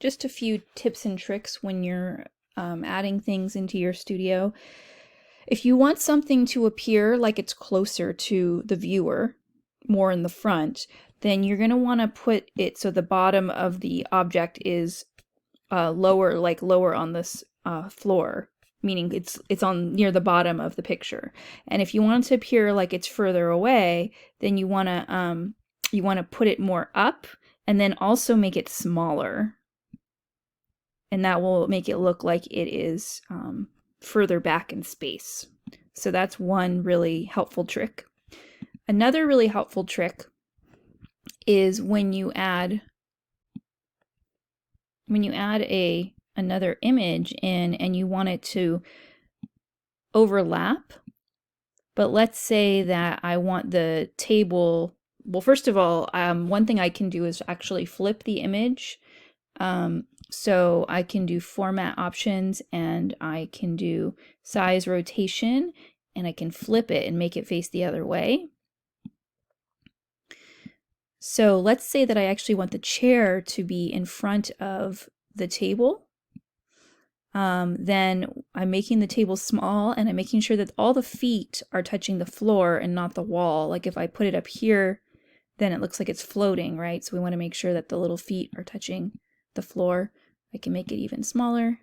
just a few tips and tricks when you're adding things into your studio. If you want something to appear like it's closer to the viewer, more in the front, then you're going to want to put it so the bottom of the object is lower, like lower on this floor, meaning it's on near the bottom of the picture. And if you want it to appear like it's further away, then you want to put it more up, and then also make it smaller, and that will make it look like it is further back in space. So that's one really helpful trick. Another really helpful trick is when you add another image in and you want it to overlap, but let's say that I want the table. Well, first of all, one thing I can do is actually flip the image. So I can do format options, and I can do size rotation, and I can flip it and make it face the other way. So let's say that I actually want the chair to be in front of the table. Then I'm making the table small, and I'm making sure that all the feet are touching the floor and not the wall. Like if I put it up here, then it looks like it's floating, right? So we want to make sure that the little feet are touching the floor. I can make it even smaller.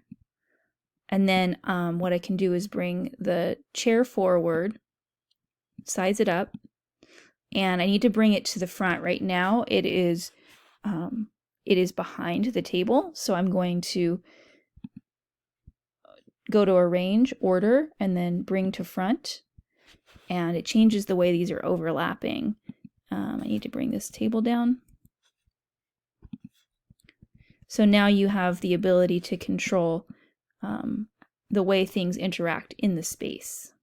And then what I can do is bring the chair forward, size it up, and I need to bring it to the front. Right now it is behind the table, so I'm going to go to Arrange, Order, and then Bring to Front, and it changes the way these are overlapping. I need to bring this table down. So now you have the ability to control the way things interact in the space.